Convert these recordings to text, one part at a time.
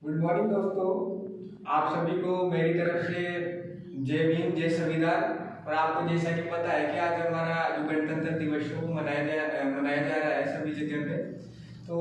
Good morning दोस्तों। आप सभी को मेरी तरफ से जय भीम जय संविधान। और आपको जैसा कि पता है कि आज हमारा जो गणतंत्र दिवस है वो मनाया जा रहा है सभी जगह पे। तो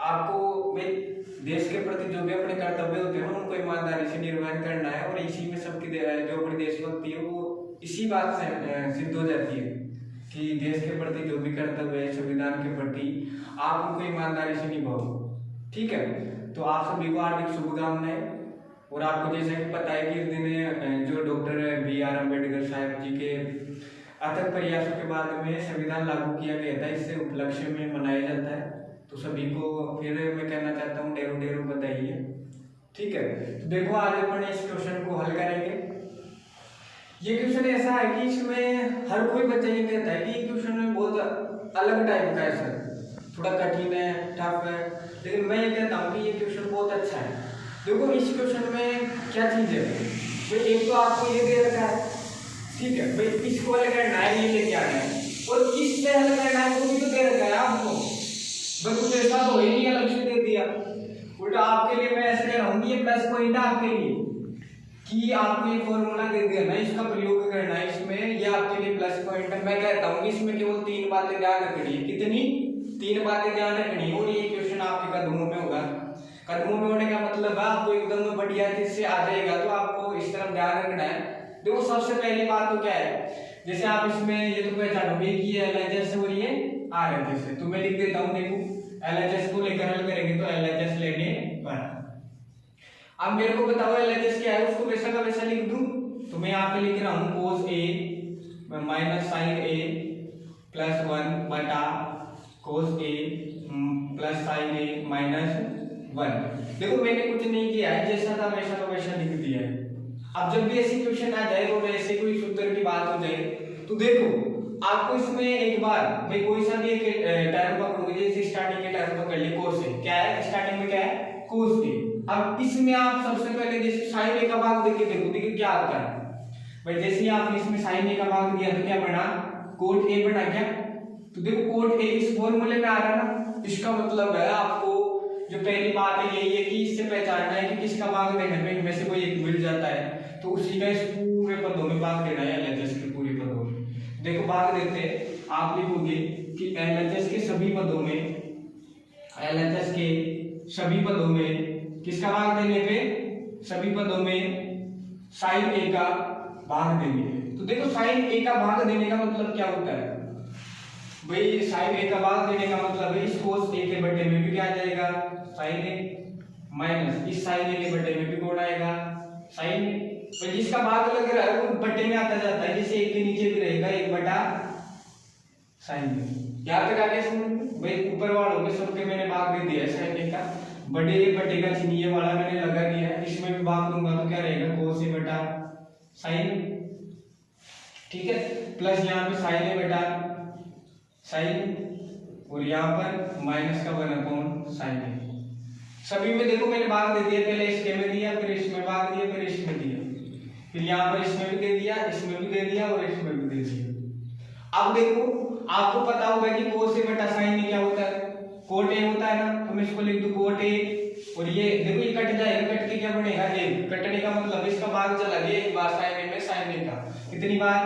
आपको मैं देश के प्रति जो भी अपने कर्तव्य होते हैं उनको ईमानदारी से निर्वहन करना है। और इसी में सबकी जो अपनी देशभक्ति है वो इसी बात से सिद्ध हो जाती है कि देश के प्रति जो भी कर्तव्य है संविधान के प्रति आप उनको ईमानदारी से निभाओ। ठीक है, तो आप सभी को हार्दिक शुभकामनाएं। और आपको जैसा कि पता है कि इस दिन जो डॉक्टर B.R. अम्बेडकर साहब जी के अथक प्रयासों के बाद में संविधान लागू किया गया था, इससे उपलक्ष्य में मनाया जाता है। तो सभी को फिर मैं कहना चाहता हूँ ढेरों ढेरों बधाई। ठीक है, तो देखो आज अपन इस क्वेश्चन को हल करेंगे। ये क्वेश्चन ऐसा है कि इसमें हर कोई बच्चा ये कहता है कि ये क्वेश्चन में बहुत अलग टाइप का है सर, थोड़ा कठिन है, टफ है, लेकिन मैं ये कहता हूँ कि ये क्वेश्चन बहुत अच्छा है। देखो इस क्वेश्चन में क्या चीज है भाई, एक तो आपको ये दे रखा है, ठीक है भाई, किसको हल करना है ये लेके आना है, और किससे हल करना है वो भी तो दे रखा है आपको। भाई कुछ ऐसा तो है नहीं अलग से दे दिया, उल्टा आपके लिए मैं ऐसे कह रहा हूँ ये प्लस पॉइंट है आपके लिए कि आपको ये फॉर्मूला दे दिया ना, इसका प्रयोग करना है इसमें, ये आपके लिए प्लस पॉइंट है। मैं कहता हूँ इसमें केवल 3 बातें ध्यान रखनी है। कितनी? 3 बातें ध्यान रखनी है। और ये क्वेश्चन आपके कदमों में होगा। कदमों में होने का मतलब है आपको एकदम बढ़िया से आ जाएगा, तो आपको इस तरफ ध्यान रखना है। देखो सबसे पहली बात तो क्या है, जैसे आप इसमें ये तो पहचानोगे कि ये LHS और ये RHS है, तो मैं लिख देता हूँ। देखो LHS को लेकर हल करेंगे तो LHS लेने पर। अब मेरे को बताओ LHS क्या है, उसको वैसा का वैसा लिख दूं, तो मैं यहाँ पे लिख रहा हूँ cos A minus sin A plus 1 बटा cos A plus sin A minus 1। देखो मैंने कुछ नहीं किया है, जैसा था वैसा का वैसा लिख दिया है। अब जब भी ऐसी क्वेश्चन आ जाए और ऐसे कोई सूत्र की बात हो जाए तो देखो आपको इसमें एक बार भाई कोई सा भी एक टर्म पकड़ोगे, जैसे स्टार्टिंग के टर्म पकड़ लिए cos A, क्या है स्टार्टिंग में, क्या है cos A। अब इसमें आप सबसे पहले जैसे sin A का भाग देके देखो, देखिए क्या आता है भाई। जैसे ही आपने इसमें sin A का भाग दिया तो क्या बना, cot A बना क्या। तो देखो cot A इस फॉर्मूले में आ रहा है ना, इसका मतलब है आपको जो पहली बात है यही है कि इससे पहचानना है कि किसका भाग देने पे इनमें से कोई एक मिल जाता है, तो उसी का इस पूरे पदों में भाग देना है LHS के पूरे पदों में। देखो भाग देते आप लिखोगे कि LHS के सभी पदों में, LHS के सभी पदों में किसका भाग देने पे, सभी पदों में sin A का भाग देंगे। तो देखो sin A का भाग देने का मतलब क्या होता है भाई, sin A का भाग देने का मतलब है इस cos A के बटे में भी क्या आ जाएगा sin A माइनस इस sin A के बटे में भी कौन आएगा sin A। तो जिसका भाग लग रहा है वो बटे में आता जाता है, जैसे एक के नीचे भी रहेगा 1 बटा sin A। यहाँ तक आगे समझ भाई, ऊपर वालों में सबके मैंने भाग दे दिया है sin A का, बड़े बटे का चिन्ह ये वाला मैंने लगा दिया है, इसमें भी भाग दूंगा तो क्या रहेगा cos A बटा sin A। ठीक है, प्लस यहाँ पे sin A बटा sin, और यहाँ पर माइनस का 1/sin A। सभी में देखो मैंने भाग दे दिया, पहले इसके में दिया, फिर इसमें भाग दिया, फिर इसमें दिया, फिर यहाँ पर इसमें भी दे दिया, इसमें भी दे दिया और इसमें भी दे दिया। अब देखो आपको पता होगा कि cos A बटा sin A क्या होता है, cot A होता है ना, तो मैं इसको लिख दूं cot A, और ये देखो ये कट जाएगा, कट के क्या बनेगा 1, कटने का मतलब इसका भाग चला गया एक बार sin A में sin A का, कितनी बार,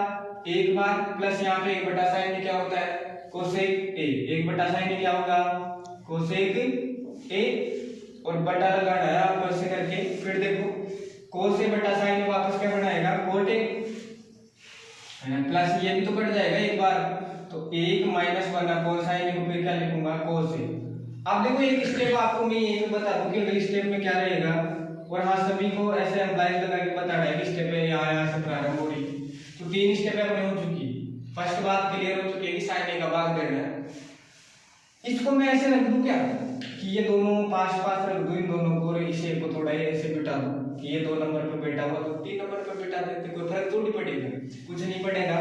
एक बार, प्लस यहाँ पे 1 बटा sin A क्या होता है cosec A, 1 बटा sin A क्या होगा cosec A, और बटा लगाना है आपको ऐसे करके। फिर देखो cos A बटा sin A वापस क्या बनाएगा cot A, प्लस ये भी तो कट जाएगा एक बार, तो 1 माइनस 1/sin A को फिर क्या लिखूंगा cos A। अब देखो एक स्टेप आपको मैं यही पे बता दूं कि अगले स्टेप में क्या रहेगा, और हाँ सभी को ऐसे एम्प्लाइज लगा के बता रहा है कि स्टेप है यहाँ से प्रारंभ हो रही, तो 3 स्टेप अपने हो चुकी। फर्स्ट बात क्लियर हो चुकी है कि sin A का भाग देना है। इसको मैं ऐसे रख दूं क्या कि ये दोनों पास पास रख दूं इन दोनों को, और इसे को थोड़ा ऐसे बिठा दूं कि ये 2 नंबर पे बैठा हुआ तो 3 नंबर पे बिठा देते, कोई फर्क थोड़ी पड़ेगा, कुछ नहीं पड़ेगा,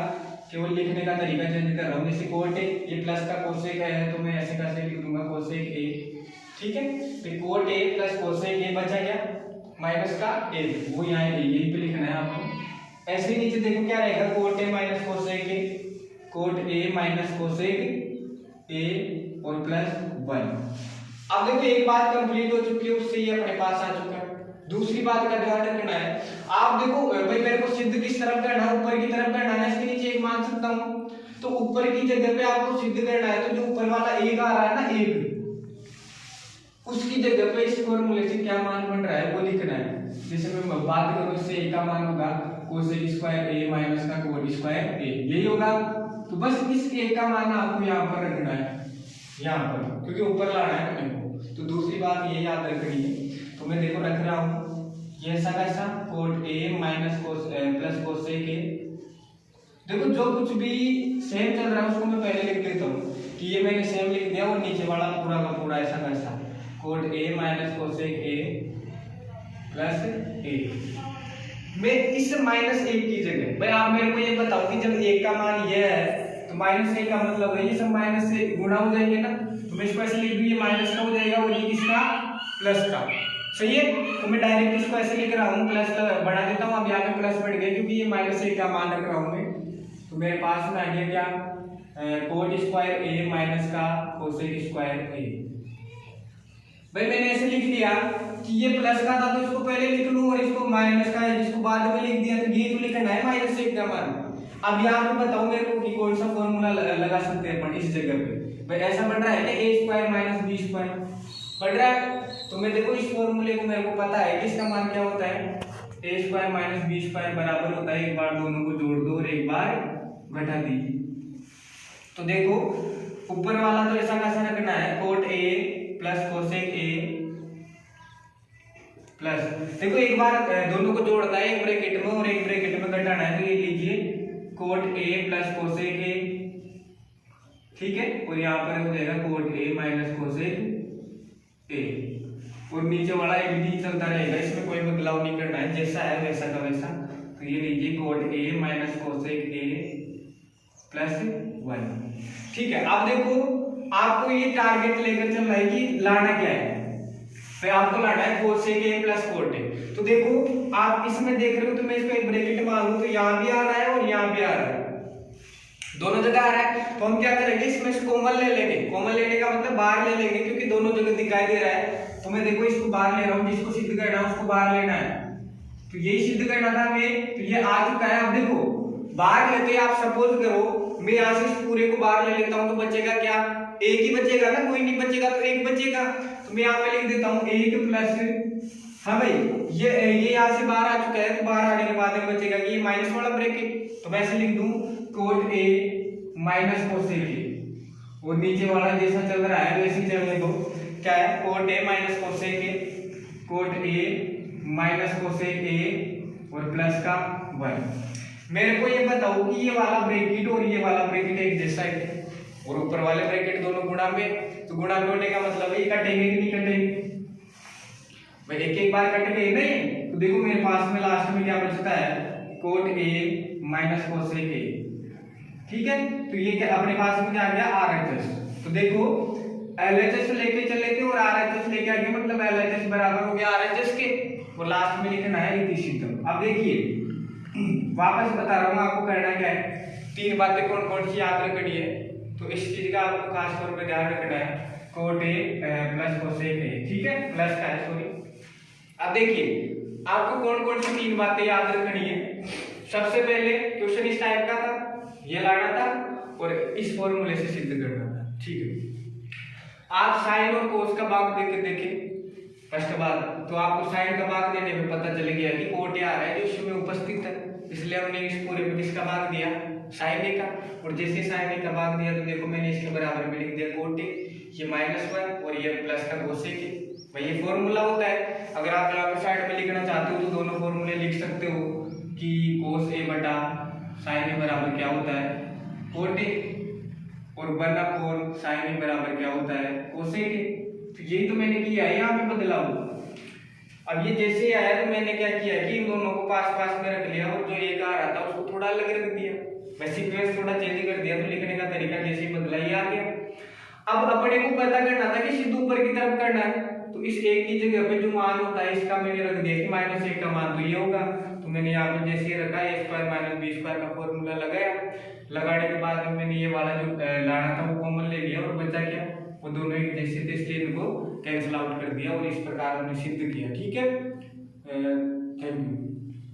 केवल लिखने का तरीका चेंज कर रहा हूं। जैसे cot A ये प्लस का cosec है तो मैं ऐसे कैसे लिख दूंगा cosec A, ठीक है, फिर cot A plus cosec A बचा क्या माइनस का A, वो यहाँ यही पे लिखना है आपको। ऐसे ही नीचे देखो क्या रहेगा cot A minus cosec A, cot A minus cosec A और प्लस 1। अब देखो एक बात कंप्लीट हो चुकी है, उससे ये अपने पास बात का ध्यान रखना है, आप देखो भाई मेरे को सिद्ध किस तरफ करना है, ऊपर की तरफ करना है, इसके नीचे एक मान सकता हूँ, तो ऊपर की जगह पे आपको सिद्ध करना है, तो जो ऊपर वाला एक आ रहा है ना एक, उसकी जगह पे इस फॉर्मूले से क्या मान बन रहा है वो लिखना है। जैसे मैं बात करूं इससे a का मान होगा कोसेक स्क्वायर a माइनस का कोट स्क्वायर a, यही होगा। तो बस इस a का मान आपको यहाँ पर रखना है, यहाँ पर, क्योंकि ऊपर लाना है अपने को। तो दूसरी बात ये याद रखनी है, तो मैं देखो रख रहा हूँ ये ऐसा कैसा cot a minus cos plus cosec a। देखो जो कुछ भी सेम चल रहा है उसको मैं पहले लिख देता हूँ कि ये मैंने सेम लिख दिया, और नीचे वाला पूरा का पूरा ऐसा कैसा cot a minus cosec a plus a। मैं इस माइनस एक की जगह भाई आप मेरे को ये बताओ कि जब एक का मान ये है तो माइनस एक का मतलब है ये सब माइनस से गुणा हो जाएंगे ना, तो मैं इसको ऐसे लिख दूं ये माइनस का हो जाएगा और ये किसका प्लस का, सही है। तो मैं डायरेक्ट इसको ऐसे लिख रहा हूँ, प्लस बढ़ा देता हूँ, अब यहाँ पे प्लस बढ़ गया क्योंकि ये माइनस एक का मान रख रहा हूँ मैं। तो मेरे पास में आ गया क्या कोट स्क्वायर a माइनस का कोसेक स्क्वायर a। भाई मैंने ऐसे लिख दिया कि ये प्लस का था तो इसको पहले लिख लूं, और इसको माइनस का है जिसको बाद में लिख दिया, तो ये तो लिखना है माइनस एक का मान। अब यहाँ पे बताओ मेरे को कि कौन सा फॉर्मूला लगा सकते हैं अपन इस जगह पे। भाई ऐसा बढ़ रहा है ना a square minus b square बढ़ रहा है, तो मैं देखो इस फॉर्मूले को मेरे को पता है कि इसका मान क्या होता है, a square minus b square बराबर होता है एक बार दोनों को जोड़ दो और एक बार घटा दीजिए। तो देखो ऊपर वाला तो ऐसा कैसा रखना है cot a plus cosec a plus, देखो एक बार दोनों को जोड़ना है एक ब्रैकेट में और एक ब्रैकेट में घटाना है, तो ये लीजिए cot a plus cosec a, ठीक है, और यहाँ पर हो जाएगा cot a minus cosec a, और नीचे वाला एक भी चलता रहेगा, इसमें कोई बदलाव नहीं करना है, जैसा है वैसा का वैसा। तो ये लीजिए cot a minus cosec a plus 1, ठीक है। अब देखो आपको ये टारगेट लेकर चलना है कि लाना क्या है, फिर आपको लाना है cosec a plus coat a। तो देखो आप इसमें देख रहे हो, तो मैं इसको एक ब्रैकेट मारूं तो यहाँ भी आ रहा है और यहाँ भी आ रहा है, दोनों जगह आ रहा है। तो हम क्या करेंगे इसमें से कॉमन ले लेंगे, कॉमन लेने का मतलब बाहर ले लेंगे क्योंकि दोनों जगह दिखाई दे रहा है। तो मैं देखो इसको बाहर ले रहा हूँ, जिसको सिद्ध करना है उसको बाहर लेना है, तो यही सिद्ध करना था हमें, तो ये आ चुका है। अब देखो बाहर लेते आप सपोज करो मैं यहाँ से इस पूरे को बाहर ले लेता हूँ, तो बचेगा क्या, एक ही बचेगा ना, कोई नहीं बचेगा तो एक बचेगा। तो मैं यहाँ पे लिख देता हूँ एक प्लस, हाँ भाई ये यहाँ से बाहर आ चुका है, तो बाहर आने के बाद में बचेगा कि ये माइनस वाला ब्रैकेट, तो मैं ऐसे लिख दूं cot a minus cosec a, और नीचे वाला जैसा चल रहा है वैसे ही चलने दो। क्या है cot a minus cosec a, cot a minus cosec a और प्लस का 1। मेरे को ये बताओ कि ये वाला ब्रैकेट और ये वाला ब्रैकेट एक जैसा है, और ऊपर वाले ब्रैकेट दोनों गुणा में, तो गुणा में होने का मतलब है ये कटेंगे कि नहीं कटेंगे, भाई एक एक बार कट गए नहीं। तो देखो मेरे पास में लास्ट में क्या बचता है cot a minus cosec a, ठीक है। तो ये क्या अपने पास में क्या आ गया RHS। तो देखो LHS लेके चले थे और RHS लेके आ गए, मतलब LHS बराबर हो गया RHS के, और लास्ट में लिखना है इतिशितम। अब देखिए वापस बता रहा हूँ आपको करना क्या है, तीन बातें कौन कौन सी याद रखनी है, तो इस चीज का आपको खास तौर पे ध्यान रखना है, cot a plus cosec a, ठीक है, प्लस का है सॉरी। अब देखिए आपको कौन कौन सी तीन बातें याद रखनी है। सबसे पहले क्वेश्चन इस टाइप का था, ये लाना था और इस फॉर्मूले से सिद्ध करना था, ठीक है। आप साइन और कोस का भाग देके देखें फर्स्ट बार, तो आपको साइन का भाग देने में पता चल गया कि कोट आ रहा है जो इसमें उपस्थित है, इसलिए हमने इस पूरे में किसका भाग दिया साइन ए का, और जैसे साइन ए का भाग दिया तो देखो मैंने इसके बराबर में लिख दिया कोट ए, ये -1 और ये प्लस का कोसेक ए। भाई ये फॉर्मूला होता है, अगर आप यहाँ पे साइड में लिखना चाहते हो तो दोनों फॉर्मूले लिख सकते हो कि कोस ए बटा साइन ए बराबर क्या होता है कोट ए, और 1/4 साइन ए बराबर क्या होता है कोसेक ए। तो यही तो मैंने किया है, यहाँ पे बदलाव। अब ये जैसे आया तो मैंने क्या किया कि इन दोनों को पास पास में रख लिया, और जो एक आ रहा था उसको थोड़ा अलग रख दिया, वैसे सीक्वेंस थोड़ा चेंज कर दिया, तो लिखने का तरीका जैसे बदला ही आ गया। अब अपने को पता करना था कि सिद्ध ऊपर की तरफ करना है, तो इस एक की जगह पे जो मान होता है इसका मैंने रख दिया कि -1 का मान तो ये होगा, तो मैंने यहाँ पे जैसे ही रखा a square minus b square का फॉर्मूला लगाया, लगाने के बाद में मैंने ये वाला जो लाना था वो कॉमन ले लिया, और बचा क्या वो दोनों एक जैसे थे इसलिए इनको कैंसिल आउट कर दिया, और इस प्रकार हमने सिद्ध किया, ठीक है। Thank you.